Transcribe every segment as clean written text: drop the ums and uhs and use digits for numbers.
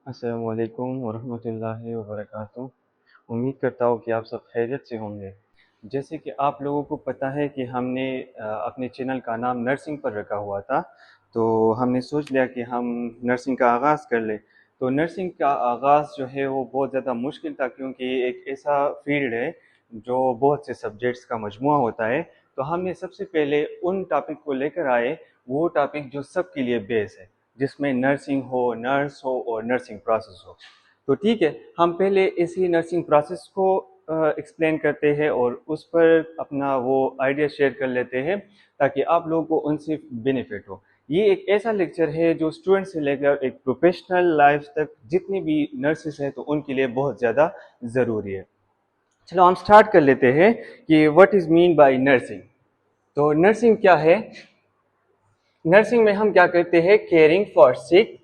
अस्सलामु अलैकुम वरहमतुल्लाहि वबरकातुहू। उम्मीद करता हूँ कि आप सब खैरियत से होंगे। जैसे कि आप लोगों को पता है कि हमने अपने चैनल का नाम नर्सिंग पर रखा हुआ था, तो हमने सोच लिया कि हम नर्सिंग का आगाज़ कर लें। तो नर्सिंग का आगाज़ जो है वो बहुत ज़्यादा मुश्किल था, क्योंकि एक ऐसा फ़ील्ड है जो बहुत से सब्जेक्ट्स का मजमुआ होता है। तो हमने सबसे पहले उन टॉपिक को लेकर आए, वो टॉपिक जो सबके लिए बेस है, जिसमें नर्सिंग हो, नर्स हो और नर्सिंग प्रोसेस हो। तो ठीक है, हम पहले इसी नर्सिंग प्रोसेस को एक्सप्लेन करते हैं और उस पर अपना वो आइडिया शेयर कर लेते हैं, ताकि आप लोगों को उनसे बेनिफिट हो। ये एक ऐसा लेक्चर है जो स्टूडेंट से लेकर एक प्रोफेशनल लाइफ तक जितनी भी नर्सेस हैं तो उनके लिए बहुत ज़्यादा ज़रूरी है। चलो हम स्टार्ट कर लेते हैं कि what is mean by nursing. तो नर्सिंग क्या है? नर्सिंग में हम क्या करते हैं? Caring for sick,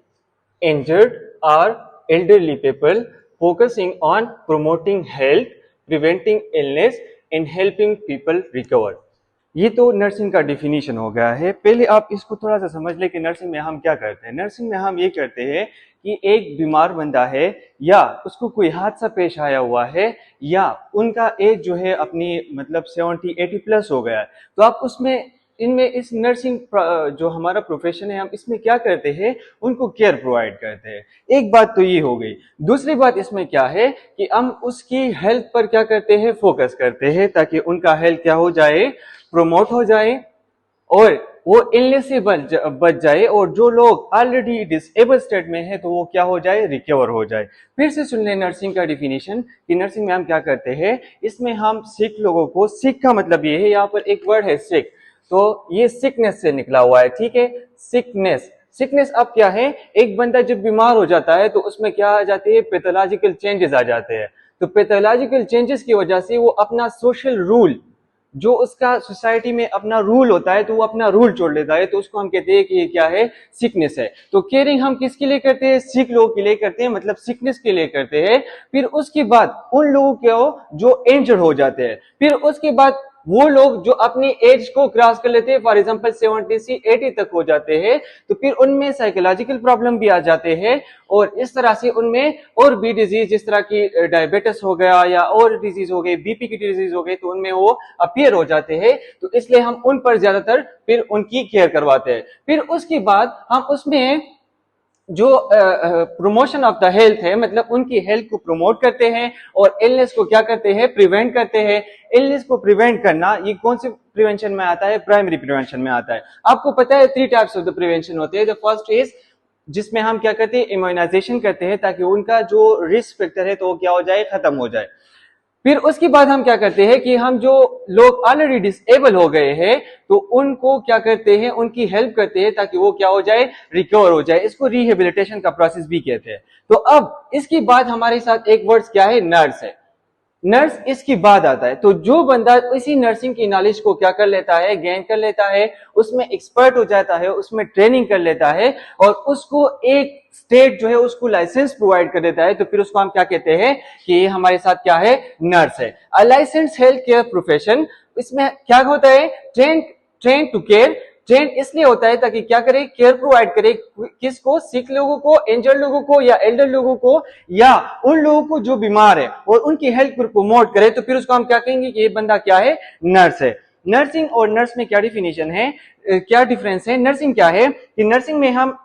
injured or elderly people, focusing on promoting health, preventing illness and helping people recover। ये तो नर्सिंग का डिफिनीशन हो गया है। पहले आप इसको थोड़ा सा समझ लें कि नर्सिंग में हम क्या करते हैं। नर्सिंग में हम ये करते हैं कि एक बीमार बंदा है, या उसको कोई हादसा पेश आया हुआ है, या उनका एज जो है अपनी मतलब 70-80 प्लस हो गया है, तो आप उसमें इनमें इस नर्सिंग जो हमारा प्रोफेशन है, हम इसमें क्या करते हैं? उनको केयर प्रोवाइड करते हैं। एक बात तो ये हो गई। दूसरी बात इसमें क्या है कि हम उसकी हेल्थ पर क्या करते हैं? फोकस करते हैं, ताकि उनका हेल्थ क्या हो जाए? प्रमोट हो जाए और वो इलनेस से बच जाए, और जो लोग ऑलरेडी डिसेबल स्टेट में है तो वो क्या हो जाए? रिकवर हो जाए। फिर से सुन लें नर्सिंग का डिफिनेशन कि नर्सिंग में हम क्या करते हैं। इसमें हम सिक लोगों को, सिक का मतलब ये है, यहाँ पर एक वर्ड है सिक, तो ये सिकनेस से निकला हुआ है, ठीक है? सिकनेस। सिकनेस अब क्या है? एक बंदा जब बीमार हो जाता है तो उसमें क्या आ जाती है? पैथोलॉजिकल चेंजेस आ जाते हैं। तो पैथोलॉजिकल चेंजेस की वजह से वो अपना सोशल रूल, जो उसका सोसाइटी में अपना रूल होता है, तो वो अपना रूल छोड़ लेता है, तो उसको हम कहते हैं कि ये क्या है? सिकनेस है। तो केयरिंग हम किसके लिए करते हैं? सिक लोगों के लिए करते हैं, मतलब सिकनेस के लिए करते हैं। फिर उसके बाद उन लोगों को जो इंजर्ड हो जाते हैं, फिर उसके बाद वो लोग जो अपनी एज को क्रॉस कर लेते हैं, फॉर एग्जांपल 70 से 80 तक हो जाते हैं, तो फिर उनमें साइकोलॉजिकल प्रॉब्लम भी आ जाते हैं, और इस तरह से उनमें और भी डिजीज, जिस तरह की डायबिटीज हो गया या और डिजीज हो गई, बीपी की डिजीज हो गई, तो उनमें वो अपीयर हो जाते हैं। तो इसलिए हम उन पर ज्यादातर फिर उनकी केयर करवाते हैं। फिर उसके बाद हम उसमें जो प्रमोशन ऑफ द हेल्थ है, मतलब उनकी हेल्थ को प्रमोट करते हैं, और इलनेस को क्या करते हैं? प्रिवेंट करते हैं। इलनेस को प्रिवेंट करना ये कौन से प्रिवेंशन में आता है? प्राइमरी प्रिवेंशन में आता है। आपको पता है 3 टाइप्स ऑफ द प्रिवेंशन होते हैं। द फर्स्ट इज, जिसमें हम क्या करते हैं? इम्यूनाइजेशन करते हैं, ताकि उनका जो रिस्क फैक्टर है तो वो क्या हो जाए? खत्म हो जाए। फिर उसके बाद हम क्या करते हैं कि हम जो लोग ऑलरेडी डिसेबल हो गए हैं, तो उनको क्या करते हैं? उनकी हेल्प करते हैं, ताकि वो क्या हो जाए? रिकवर हो जाए। इसको रिहेबिलिटेशन का प्रोसेस भी कहते हैं। तो अब इसके बाद हमारे साथ एक वर्ड्स क्या है? नर्स है। नर्स इसकी बाद आता है। तो जो बंदा इसी नर्सिंग की नॉलेज को क्या कर लेता है? गेन कर लेता है, उसमें एक्सपर्ट हो जाता है, उसमें ट्रेनिंग कर लेता है, और उसको एक स्टेट जो है उसको लाइसेंस प्रोवाइड कर देता है, तो फिर उसको हम क्या कहते हैं? कि ये हमारे साथ क्या है? नर्स है। A licence health care profession. इसमें क्या होता है? Train train to care. Train इसलिए होता है ताकि क्या करे? केयर प्रोवाइड करे। किसको? सिक लोगों को, इंजर्ड लोगों को, या एल्डर लोगों को, या उन लोगों को जो बीमार है, और उनकी हेल्थ को प्रमोट करे। तो फिर उसको हम क्या कहेंगे? कि ये बंदा क्या है? नर्स है। नर्सिंग और नर्स में क्या डिफिनेशन है, क्या डिफरेंस है? नर्सिंग क्या है कि नर्सिंग में हम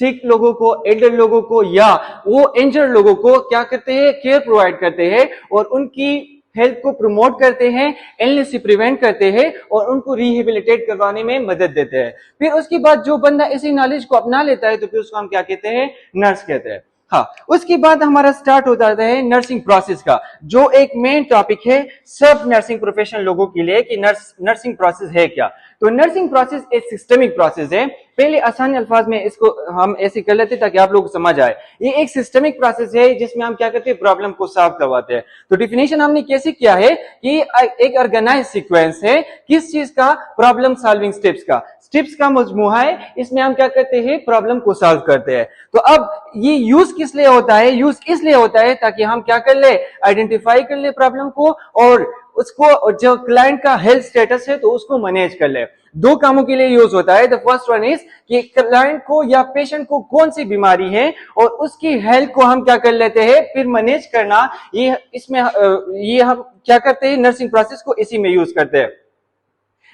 सिक लोगों को, एल्डर लोगों को, या वो इंजर्ड लोगों को क्या करते हैं? केयर प्रोवाइड करते हैं, और उनकी हेल्थ को प्रमोट करते हैं, इलनेस से प्रिवेंट करते हैं, और उनको रिहेबिलिटेट करवाने में मदद देते हैं। फिर उसके बाद जो बंदा इसी नॉलेज को अपना लेता है, तो फिर उसको हम क्या कहते हैं? नर्स कहते हैं। हाँ, उसके बाद हमारा स्टार्ट हो जाता है नर्सिंग प्रोसेस का, जो एक मेन टॉपिक है सब नर्सिंग प्रोफेशनल लोगों के लिए कि नर्सिंग प्रोसेस है क्या। तो नर्सिंग प्रोसेस एक सिस्टमिक प्रोसेस है। पहले आसान अल्फाज में इसको हम ऐसे कर लेते ताकि आप लोग को समझ आए। ये एक सिस्टमिक प्रोसेस है जिसमें हम क्या करते हैं? प्रॉब्लम को सॉल्व करवाते हैं। तो डिफिनेशन हमने कैसे किया है कि एक ऑर्गेनाइज सीक्वेंस है। किस चीज का? प्रॉब्लम सॉल्विंग स्टेप्स का। स्टेप्स का मजमूआ है, इसमें हम क्या करते हैं? प्रॉब्लम को सॉल्व करते हैं। तो अब ये यूज किस लिए होता है? यूज इसलिए होता है ताकि हम क्या कर ले? आइडेंटिफाई कर ले प्रॉब्लम को, और उसको जो क्लाइंट का हेल्थ स्टेटस है तो उसको मैनेज कर ले। दो कामों के लिए यूज होता है। द फर्स्ट वन इज कि क्लाइंट को या पेशेंट को कौन सी बीमारी है और उसकी हेल्थ को हम क्या कर लेते हैं, फिर मैनेज करना। ये इसमें ये हम क्या करते हैं, नर्सिंग प्रोसेस को इसी में यूज करते हैं।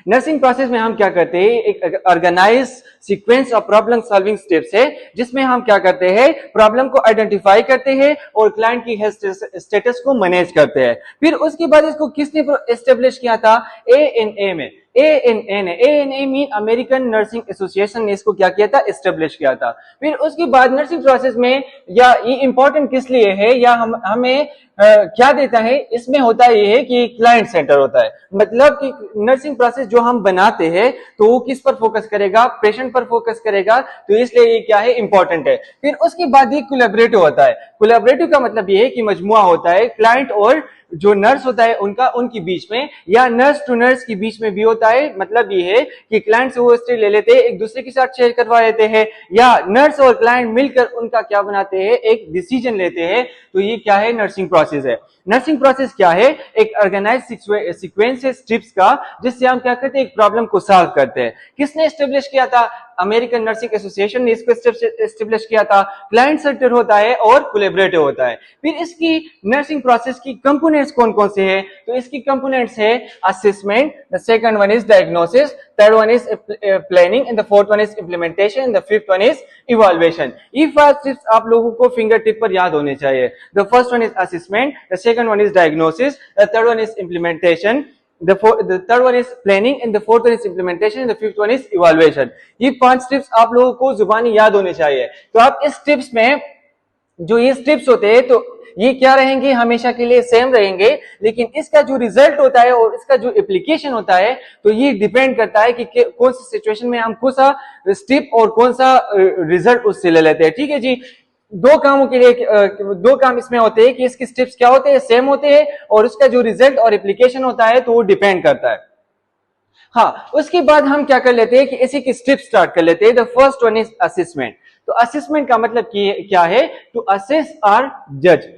नर्सिंग प्रोसेस में हम क्या करते हैं, एक organise sequence of problem solving steps है, जिसमें हम क्या करते हैं, प्रॉब्लम को आइडेंटिफाई करते हैं और क्लाइंट की हेल्थ स्टेटस को मैनेज करते हैं। फिर उसके बाद इसको किसने एस्टेब्लिश किया था, ANA में। ANA mean American nursing association ने इसको क्या किया था, एस्टेब्लिश किया था। फिर उसके बाद नर्सिंग प्रोसेस में, या ये इंपॉर्टेंट किस लिए है, या हमें क्या देता है, इसमें होता है ये है कि क्लाइंट सेंटर होता है। मतलब कि नर्सिंग प्रोसेस जो हम बनाते हैं तो वो किस पर फोकस करेगा, पेशेंट पर फोकस करेगा, तो इसलिए ये क्या है, इंपॉर्टेंट है। फिर उसके बाद ये कोलैबोरेटिव होता है। कोलैबोरेटिव का मतलब ये है कि मजमुआ होता है, क्लाइंट और जो नर्स होता है उनकी बीच में, या नर्स टू नर्स के बीच में भी होता है। मतलब ये है कि क्लाइंट से वो हिस्ट्री ले लेते हैं, एक दूसरे के साथ शेयर करवा लेते हैं, या नर्स और क्लाइंट मिलकर उनका क्या बनाते हैं, एक डिसीजन लेते हैं। तो ये क्या है, नर्सिंग प्रोसेस है। नर्सिंग प्रोसेस क्या है, एक ऑर्गेनाइज सीक्वेंस है स्टेप्स का, जिससे हम क्या करते हैं, एक प्रॉब्लम को सॉल्व करते हैं। किसने एस्टेब्लिश किया था, अमेरिकन नर्सिंग एसोसिएशन ने इसको एस्टेब्लिश किया था। क्लाइंट सेंटर होता है और कोलैबोरेटिव होता है। फिर इसकी नर्सिंग प्रोसेस की कंपोनेंट्स कौन कौन से हैं, तो इसकी कंपोनेंट्स है assessment, the second one is diagnosis, third one is planning, and the fourth one is implementation, and the fifth one is evaluation. ये 5 स्टेप्स आप लोगों को फिंगर टिप पर याद होने चाहिए। The first one is assessment, the second one is diagnosis, the third one is implementation, the third one is planning, and the fourth one is implementation, and the fifth one is evaluation। ये 5 steps आप लोगों को जुबानी याद होने चाहिए। तो आप इस स्टेप्स में जो ये स्टेप्स होते हैं तो ये क्या रहेंगे, हमेशा के लिए सेम रहेंगे, लेकिन इसका जो रिजल्ट होता है और इसका जो एप्लीकेशन होता है तो ये डिपेंड करता है कि कौन सी सिचुएशन में हम कौन सा स्टेप और कौन सा रिजल्ट उससे ले लेते हैं। ठीक है जी। दो कामों के लिए दो काम इसमें होते हैं कि इसके स्टेप्स क्या होते हैं, सेम होते हैं, और उसका जो रिजल्ट और एप्लीकेशन होता है तो वो डिपेंड करता है। हाँ, उसके बाद हम क्या कर लेते हैं कि इसी की स्टेप स्टार्ट कर लेते हैं। The first one is assessment. तो असेसमेंट का मतलब क्या है, टू असेस और जज।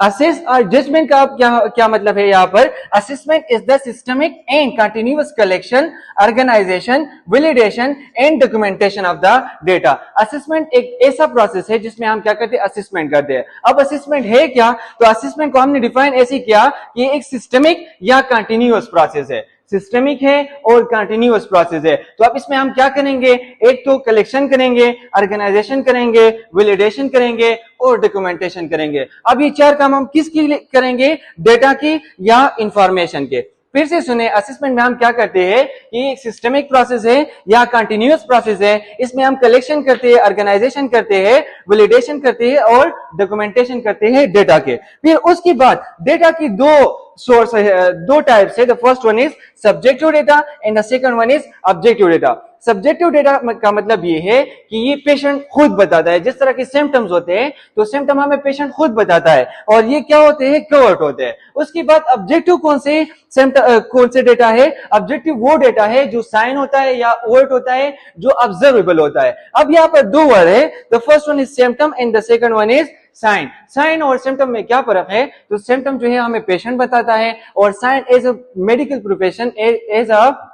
असेस और जजमेंट का क्या मतलब है यहाँ पर, assessment is the systemic and continuous collection, organisation, validation and documentation of the data. Assessment एक ऐसा प्रोसेस है जिसमें हम क्या करते हैं, असेसमेंट करते हैं। अब असेसमेंट है क्या, तो असेसमेंट को हमने डिफाइन ऐसे किया कि एक सिस्टमिक या कंटिन्यूअस प्रोसेस है। सिस्टमिक है और कंटिन्यूअस प्रोसेस है। तो अब इसमें हम क्या करेंगे, एक तो कलेक्शन करेंगे, ऑर्गेनाइजेशन करेंगे, वैलिडेशन करेंगे और डॉक्यूमेंटेशन करेंगे। अब ये 4 काम हम किसकी करेंगे, डेटा की या इंफॉर्मेशन के। फिर से सुने, असेसमेंट में हम क्या करते हैं, ये एक सिस्टमिक प्रोसेस है या कंटिन्यूअस प्रोसेस है। इसमें हम कलेक्शन करते हैं, ऑर्गेनाइजेशन करते हैं, वैलिडेशन करते हैं और डॉक्यूमेंटेशन करते हैं डेटा के। फिर उसके बाद डेटा की दो टाइप्स है। The first one is subjective data and the second one is objective data. Subjective data का मतलब ये है कि ये पेशेंट खुद बताता है, जिस तरह के सिम्टम्स होते हैं तो सिम्टम हमें पेशेंट खुद बताता है, और ये क्या होते हैं, कवर्ट होते हैं। उसके बाद ऑब्जेक्टिव कौन से डेटा है, ऑब्जेक्टिव वो डेटा है जो साइन होता है या वर्ड होता है, जो ऑब्जर्वेबल होता है। अब यहाँ पर 2 वर्ड है, the first one is symptom and the second one is sign. Sign और सिम्टम में क्या फर्क है, तो सिम्टम जो है हमें पेशेंट बताता है, और sign as a medical profession, as a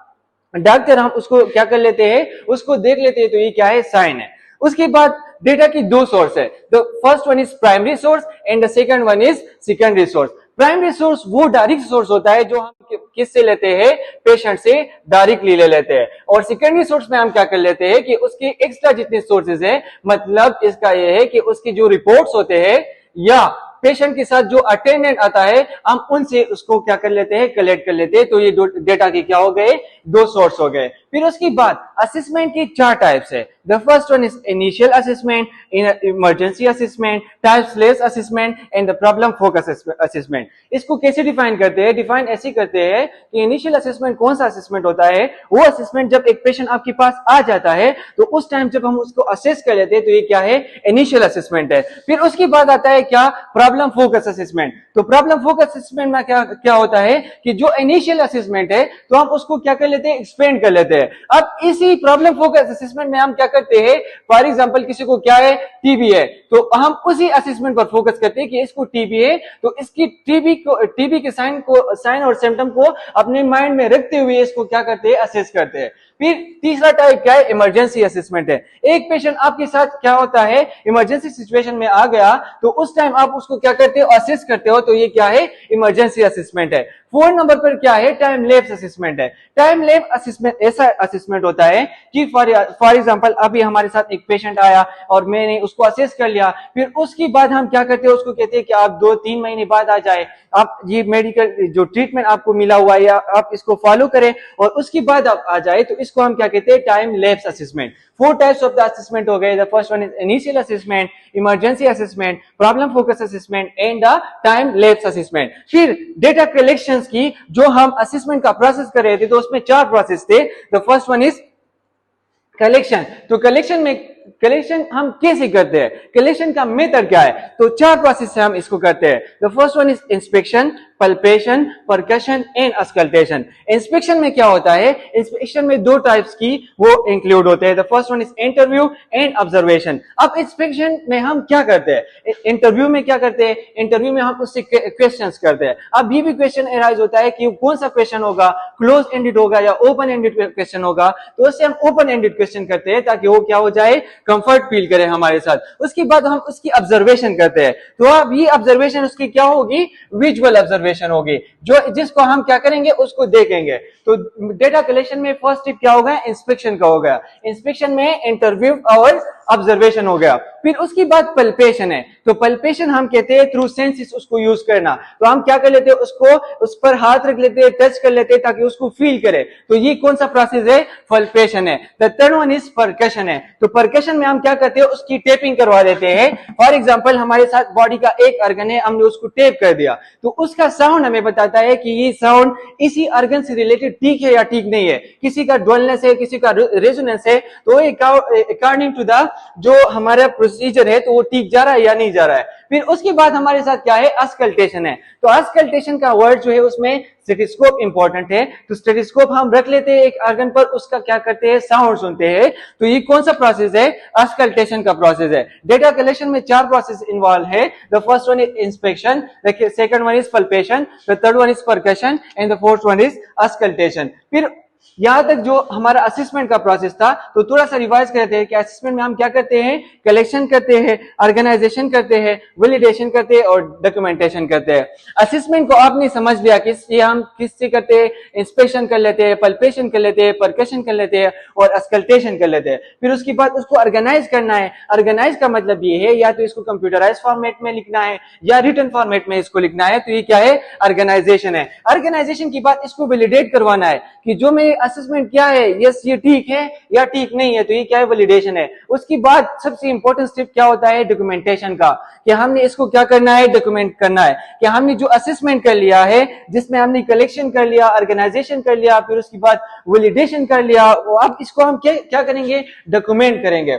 doctor हम उसको क्या कर लेते हैं, उसको देख लेते हैं, तो ये क्या है, साइन है। उसके बाद डेटा की 2 सोर्स है। The first one is primary source and the second one is secondary source. Primary source वो डायरेक्ट सोर्स होता है जो हम किससे लेते हैं, पेशेंट से डायरेक्टली ले लेते हैं। और सेकेंडरी सोर्स में हम क्या कर लेते हैं कि उसके एक्स्ट्रा जितने सोर्सेज है, मतलब इसका ये है कि उसके जो रिपोर्ट्स होते हैं या पेशेंट के साथ जो अटेंडेंट आता है, हम उनसे उसको क्या कर लेते हैं, कलेक्ट कर लेते हैं। तो ये डेटा के क्या हो गए, 2 सोर्स हो गए। फिर उसके बाद असेसमेंट की 4 टाइप्स है। The first one is initial assessment, emergency assessment, टाइप्सलेस assessment and the problem focus assessment. इसको कैसे डिफाइन करते हैं, डिफाइन ऐसे करते हैं कि इनिशियल असेसमेंट कौन सा असेसमेंट होता है, वो असेसमेंट जब एक पेशेंट आपके पास आ जाता है तो उस टाइम जब हम उसको असेस कर लेते हैं तो ये क्या है, इनिशियल असेसमेंट है। फिर उसके बाद आता है क्या, प्रॉब्लम फोकस असेसमेंट। तो प्रॉब्लम फोकस असेसमेंट में क्या होता है कि जो इनिशियल असेसमेंट है तो हम उसको क्या कर लेते हैं, एक्सपेंड कर लेते हैं। हैं। अब इसी प्रॉब्लम फोकस असेसमेंट में हम क्या करते हैं, फॉर एग्जांपल किसी को क्या है, टीबी है, तो हम उसी असेसमेंट पर फोकस करते हैं कि इसको टीबी है, तो इसकी टीबी के साइन और सिम्टम को अपने माइंड में रखते हुए इसको क्या करते हैं, असेस करते हैं। फिर तीसरा टाइप क्या है, इमरजेंसी असेसमेंट है। एक पेशेंट आपके साथ क्या होता है, इमरजेंसी सिचुएशन में आ गया, तो उस टाइम आप उसको क्या करते हो, असेस करते हो, तो ये क्या है, इमरजेंसी असेसमेंट है। 4 नंबर पर क्या है, टाइम लैप्स असेसमेंट है। टाइम लैप्स असेसमेंट ऐसा असेसमेंट होता है कि फॉर एग्जांपल अभी हमारे साथ एक पेशेंट आया और मैंने उसको असेस कर लिया, फिर उसके बाद हम क्या करते हैं, उसको कहते हैं कि आप 2-3 महीने बाद आ जाए, आप ये मेडिकल जो ट्रीटमेंट आपको मिला हुआ है या आप इसको फॉलो करें और उसके बाद आप आ जाए, तो इसको हम क्या कहते हैं, time lapse assessment. 4 types of the assessment हो गए। The first one is initial assessment, emergency assessment, problem focus assessment and the time lapse assessment. फिर डेटा कलेक्शंस की जो हम असेसमेंट का प्रोसेस कर रहे थे, तो उसमें 4 प्रोसेस थे। The first one is collection. तो कलेक्शन हम कैसे करते हैं, कलेक्शन का मेथड क्या है, तो 4 प्रोसेस से हम इसको करते हैं। The first one is inspection, palpation, percussion and auscultation. Inspection में क्या होता है, इंस्पेक्शन में 2 टाइप्स की वो इंक्लूड होते हैं। The first one is interview and observation. अब इंस्पेक्शन में हम क्या करते हैं, इंटरव्यू में क्या करते हैं, इंटरव्यू में हम उससे क्वेश्चंस करते हैं। अब ये भी क्वेश्चन अराइज होता है कि कौन सा क्वेश्चन होगा, क्लोज एंडेड होगा या ओपन एंडेड क्वेश्चन होगा, तो उससे हम ओपन एंडेड क्वेश्चन करते हैं ताकि वो क्या हो जाए, कंफर्ट फील करे हमारे साथ। उसके बाद हम उसकी ऑब्जर्वेशन करते हैं, तो अब ये ऑब्जर्वेशन उसकी क्या होगी, विजुअल ऑब्जर्वेशन होगी, जो जिसको हम क्या करेंगे, उसको देखेंगे। तो डेटा कलेक्शन में फर्स्ट स्टेप क्या होगा, इंस्पेक्शन का हो गया। इंस्पेक्शन में इंटरव्यू और ऑब्जर्वेशन हो गया। फिर उसके बाद पल्पेशन है। तो पल्पेशन हम कहते हैं थ्रू सेंसेस उसको यूज करना। तो हम क्या कर लेते हैं, उसको उस पर हाथ रख लेते हैं, टच कर लेते हैं ताकि उसको फील करे। तो ये कौन सा प्रोसेस है, पल्पेशन है। The third one is percussion है। तो परकशन में हम क्या करते हैं, उसकी टेपिंग करवा देते हैं। फॉर एग्जांपल हमारे साथ बॉडी का एक ऑर्गन है, हमने उसको टेप कर दिया, तो उसका साउंड हमें बताता है कि ये साउंड इसी ऑर्गन से रिलेटेड ठीक है या ठीक नहीं है। किसी का डुअलनेस है, किसी का रेजोनेंस है, तो अकॉर्डिंग टू द जो हमारा प्रोसीजर है, तो वो ठीक जा रहा है या नहीं जा रहा है। फिर उसके बाद हमारे साथ क्या है, अस्कल्टेशन है। तो अस्कल्टेशन का वर्ड जो है उसमें स्टेथोस्कोप इंपॉर्टेंट है। तो स्टेथोस्कोप हम रख लेते हैं एक ऑर्गन पर, उसका क्या करते हैं, साउंड सुनते हैं। तो ये कौन सा प्रोसेस है, अस्कल्टेशन का प्रोसेस है। डेटा कलेक्शन में 4 प्रोसेस इन्वॉल्व है। The first one is inspection, the second one is palpation, the third one is percussion and the fourth one is auscultation. फिर यहां तक जो हमारा असेसमेंट का प्रोसेस था, तो थोड़ा सा रिवाइज करते हैं कि असेसमेंट में हम क्या करते हैं, कलेक्शन करते हैं, ऑर्गेनाइजेशन करते हैं, वैलिडेशन करते हैं और डॉक्यूमेंटेशन करते हैं। असेसमेंट को आपने समझ लिया कि ये हम किससे करते हैं, इंस्पेक्शन कर लेते हैं, पल्पेशन कर लेते हैं, परकशन कर लेते हैं और अस्कल्टेशन कर लेते हैं। फिर उसके बाद उसको ऑर्गेनाइज करना है। ऑर्गेनाइज का मतलब ये है, या तो इसको कंप्यूटराइज फॉर्मेट में लिखना है या रिटन फॉर्मेट में इसको लिखना है। तो ये क्या है, ऑर्गेनाइजेशन है। ऑर्गेनाइजेशन के बाद इसको वैलिडेट करवाना है कि जो मेरे असेसमेंट क्या है, यस ये ठीक है या ठीक नहीं है, तो ये क्या है, वैलिडेशन है। उसके बाद सबसे इंपॉर्टेंट स्टेप क्या होता है, डॉक्यूमेंटेशन का, कि हमने इसको क्या करना है, डॉक्यूमेंट करना है कि हमने जो असेसमेंट कर लिया है, जिसमें हमने कलेक्शन कर लिया, ऑर्गेनाइजेशन कर लिया, फिर उसके बाद वैलिडेशन कर लिया, अब इसको हम क्या करेंगे, डॉक्यूमेंट करेंगे।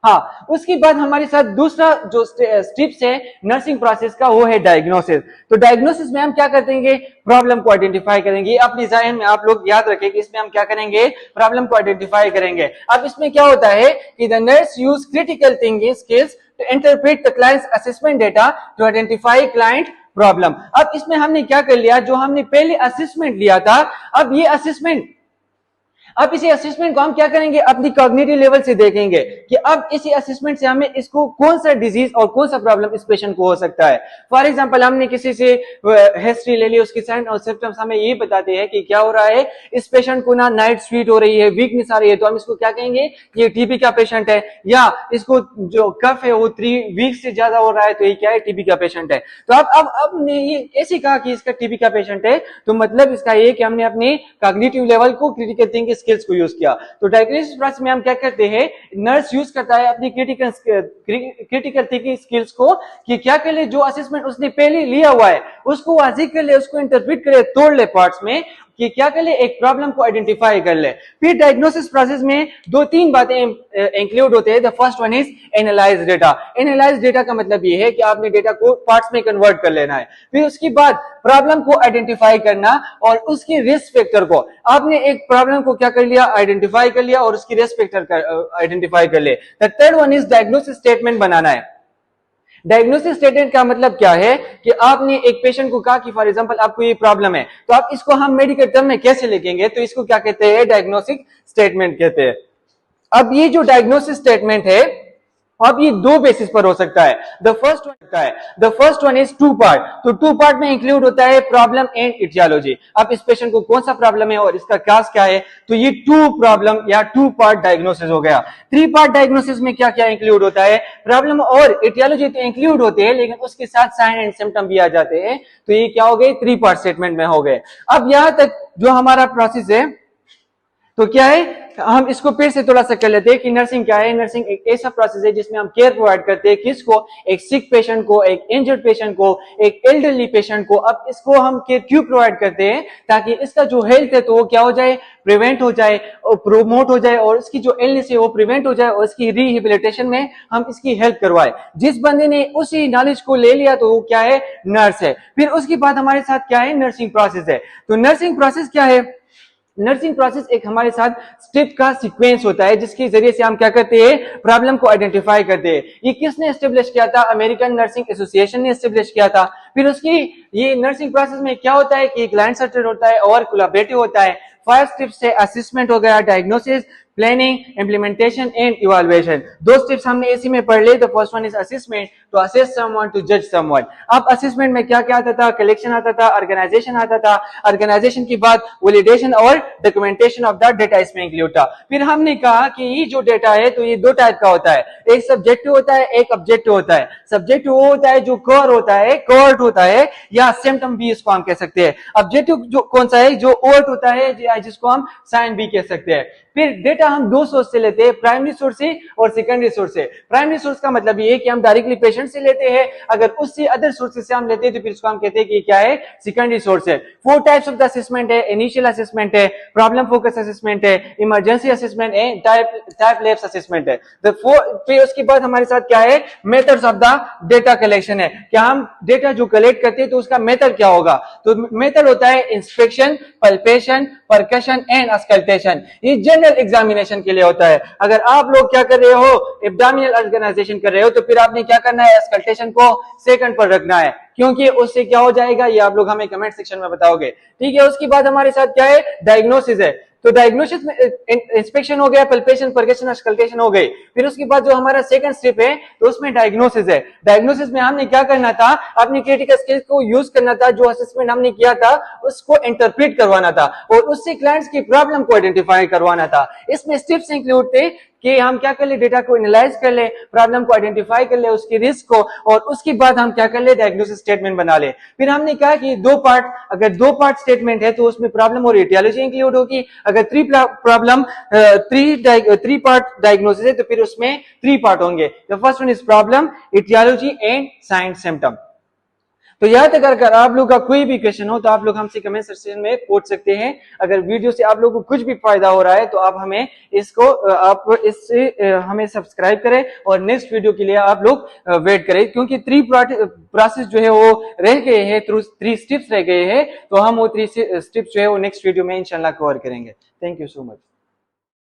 हाँ, उसके बाद हमारे साथ दूसरा जो स्टेप्स है नर्सिंग प्रोसेस का, वो है डायग्नोसिस। तो डायग्नोसिस में हम क्या करेंगे, प्रॉब्लम को आइडेंटिफाई करेंगे। अपनी ज़हन में आप लोग याद रखें कि इसमें हम क्या करेंगे, प्रॉब्लम को आइडेंटिफाई करेंगे। अब इसमें क्या होता है कि the nurse use critical thinking skills to interpret the client's assessment data to identify client problem. अब इसमें हमने क्या कर लिया, जो हमने पहले असेसमेंट लिया था, अब ये असेसमेंट, अब इसी असेसमेंट को हम क्या करेंगे, अपनी कॉग्निटिव लेवल से देखेंगे कि अब इसी असेसमेंट से हमें इसको कौन सा डिजीज और कौन सा प्रॉब्लम इस पेशेंट को हो सकता है। फॉर एग्जांपल हमने किसी से हिस्ट्री ले ली, उसकी साइन और सिम्टम्स हमें ये बताते हैं कि क्या हो रहा है, इस पेशेंट को ना नाइट स्वीट हो रही है, वीकनेस आ रही है, तो हम इसको क्या कहेंगे, ये टीबी का पेशेंट है। या इसको जो कफ है वो 3 वीक से ज्यादा हो रहा है, तो ये क्या है, टीबी का पेशेंट है। तो अब ने ये कैसे कहा कि इसका टीबी का पेशेंट है, तो मतलब इसका ये कि हमने अपनी कॉग्निटिव लेवल को, क्रिटिकल थिंकिंग स्किल्स को यूज किया। तो डायग्नोसिस प्रोसेस में हम क्या करते हैं, नर्स यूज करता है अपनी क्रिटिकल थिंकिंग स्किल्स को कि क्या कर ले, जो असेसमेंट उसने पहले लिया हुआ है उसको वाज़ेह कर ले, उसको इंटरप्रेट करे, तोड़ ले पार्ट्स में, कि क्या कर ले, एक प्रॉब्लम को आइडेंटिफाई कर ले। फिर डायग्नोसिस प्रोसेस में दो तीन बातें इंक्लूड होते हैं। The first one is analyse data. Analyse data का मतलब ये है कि आपने डेटा को पार्ट्स में कन्वर्ट कर लेना है। फिर उसके बाद प्रॉब्लम को आइडेंटिफाई करना और उसकी रिस्क फैक्टर को, आपने एक प्रॉब्लम को क्या कर लिया, आइडेंटिफाई कर लिया और उसकी रिस्क फैक्टर आइडेंटिफाई कर ले। The third one is diagnosis statement बनाना है। डायग्नोसिस स्टेटमेंट का मतलब क्या है कि आपने एक पेशेंट को कहा कि फॉर एग्जांपल आपको ये प्रॉब्लम है, तो आप इसको हम मेडिकल टर्म में कैसे लिखेंगे, तो इसको क्या कहते हैं, डायग्नोस्टिक स्टेटमेंट कहते हैं। अब ये जो डायग्नोसिस स्टेटमेंट है, अब ये दो बेसिस पर हो सकता है। The first one is two part. तो टू पार्ट में इंक्लूड होता है प्रॉब्लम एंड इटियोलॉजी। अब इस पेशेंट को कौन सा प्रॉब्लम है और इसका काज क्या है, तो ये टू प्रॉब्लम या टू पार्ट डायग्नोसिस हो गया। थ्री पार्ट डायग्नोसिस में क्या क्या इंक्लूड होता है, प्रॉब्लम और इटियोलॉजी तो इंक्लूड होते हैं लेकिन उसके साथ साइन एंड सिम्टम भी आ जाते हैं, तो ये क्या हो गए, थ्री पार्ट स्टेटमेंट में हो गए। अब यहां तक जो हमारा प्रोसेस है, तो क्या है, हम इसको फिर से थोड़ा सा कर लेते हैं कि नर्सिंग क्या है। नर्सिंग एक ऐसा प्रोसेस है जिसमें हम केयर प्रोवाइड करते हैं, किसको, एक सिक पेशेंट को, एक इंजर्ड पेशेंट को, एक एल्डरली पेशेंट को। अब इसको हम केयर क्यों प्रोवाइड करते हैं, ताकि इसका जो हेल्थ है तो वो क्या हो जाए, प्रिवेंट हो जाए और प्रोमोट हो जाए, और इसकी जो इलनेस है वो प्रिवेंट हो जाए और इसकी रिहेबिलिटेशन में हम इसकी हेल्प करवाए। जिस बंदे ने उसी नॉलेज को ले लिया तो वो क्या है, नर्स है। फिर उसके बाद हमारे साथ क्या है, नर्सिंग प्रोसेस है। तो नर्सिंग प्रोसेस क्या है, नर्सिंग प्रोसेस एक हमारे साथ स्टेप का सीक्वेंस होता है जिसके जरिए से हम क्या करते हैं, प्रॉब्लम को आइडेंटिफाई करते हैं। ये किसने एस्टेब्लिश किया था, अमेरिकन नर्सिंग एसोसिएशन ने एस्टेब्लिश किया था। फिर उसकी ये नर्सिंग प्रोसेस में क्या होता है कि क्लाइंट सेंटर्ड होता है और कोलैबोरेटिव होता है। 5 स्टेप्स से असेसमेंट हो गया, diagnosis, planning, implementation and evaluation. दो स्टेप्स हमने इसी में पढ़ लिए। The first one is assessment, to assess someone, to जज समवन। अब असेसमेंट में क्या क्या आता था, कलेक्शन आता था, ऑर्गेनाइजेशन आता था। ऑर्गेनाइजेशन के बाद वैलिडेशन और डॉक्यूमेंटेशन ऑफ द डेटा इसमें इंक्लूड था। फिर हमने कहा कि ये जो डेटा है तो ये दो टाइप का होता है, एक सब्जेक्टिव होता है, एक ऑब्जेक्टिव होता है। सब्जेक्टिव वो होता है जो कवर होता है, कवर्ट होता है, या सिम्टम भी इसको हम कह सकते हैं। ऑब्जेक्टिव जो कौन सा है, जो ओवर्ट होता है, जिसको हम साइन भी कह सकते हैं। फिर डेटा हम दो सोर्स से लेते हैं, प्राइमरी सोर्स से और सेकेंडरी सोर्स से। प्राइमरी सोर्स का मतलब ये है कि हम डायरेक्टली पेशेंट से लेते हैं, अगर उससे अदर सोर्सेज से हम लेते हैं तो फिर इसको हम कहते हैं कि क्या है, सेकेंडरी सोर्स है। 4 टाइप्स ऑफ द असेसमेंट है, इनिशियल असेसमेंट है, प्रॉब्लम फोकस असेसमेंट है, इमरजेंसी असेसमेंट है, टाइप लैप्स असेसमेंट है। फिर उसके बाद हमारे साथ क्या है, methods of the data collection है, क्या हम डेटा जो कलेक्ट करते हैं तो उसका मेथड क्या होगा। तो मेथड होता है inspection, palpation, percussion and auscultation. ये जनरल एग्जामिनेशन के लिए होता है। अगर आप लोग क्या कर रहे हो, एब्डोमिनल ऑर्गेनाइजेशन कर रहे हो, तो फिर आपने क्या करना है, अस्कल्टेशन को सेकंड पर रखना है, क्योंकि उससे क्या हो जाएगा ये आप लोग हमें कमेंट सेक्शन में बताओगे, ठीक है। उसके बाद हमारे साथ क्या है, डायग्नोसिस है। तो डायग्नोसिस में इंस्पेक्शन हो गया, पल्पेशन, परकशन, अस्कल्टेशन हो गई। फिर उसके बाद जो हमारा सेकंड स्टेप है तो उसमें डायग्नोसिस है। डायग्नोसिस में हमने क्या करना था, अपनी क्रिटिकल स्किल्स को यूज करना था, जो असेसमेंट हमने किया था उसको इंटरप्रेट करवाना था और उससे क्लाइंट्स की प्रॉब्लम को आइडेंटिफाई करवाना था। इसमें स्टेप्स इंक्लूड थे कि हम क्या कर ले, डेटा को एनालाइज कर ले, प्रॉब्लम को आइडेंटिफाई कर ले, उसकी रिस्क को, और उसके बाद हम क्या कर ले, डायग्नोसिस स्टेटमेंट बना ले। फिर हमने कहा कि अगर दो पार्ट स्टेटमेंट है तो उसमें प्रॉब्लम और इटियोलॉजी इंक्लूड होगी। अगर थ्री पार्ट डायग्नोसिस है तो फिर उसमें 3 पार्ट होंगे। The first one is problem, aetiology and sign symptom. तो यहां तक अगर आप लोग का कोई भी क्वेश्चन हो तो आप लोग हमसे कमेंट सेक्शन में पूछ सकते हैं। अगर वीडियो से आप लोगों को कुछ भी फायदा हो रहा है तो आप इससे हमें सब्सक्राइब करें और नेक्स्ट वीडियो के लिए आप लोग वेट करें, क्योंकि 3 प्रोसेस जो है वो रह गए हैं, 3 स्टेप्स रह गए हैं, तो हम वो 3 स्टेप्स जो है वो नेक्स्ट वीडियो में इंशाल्लाह कवर करेंगे। Thank you so much.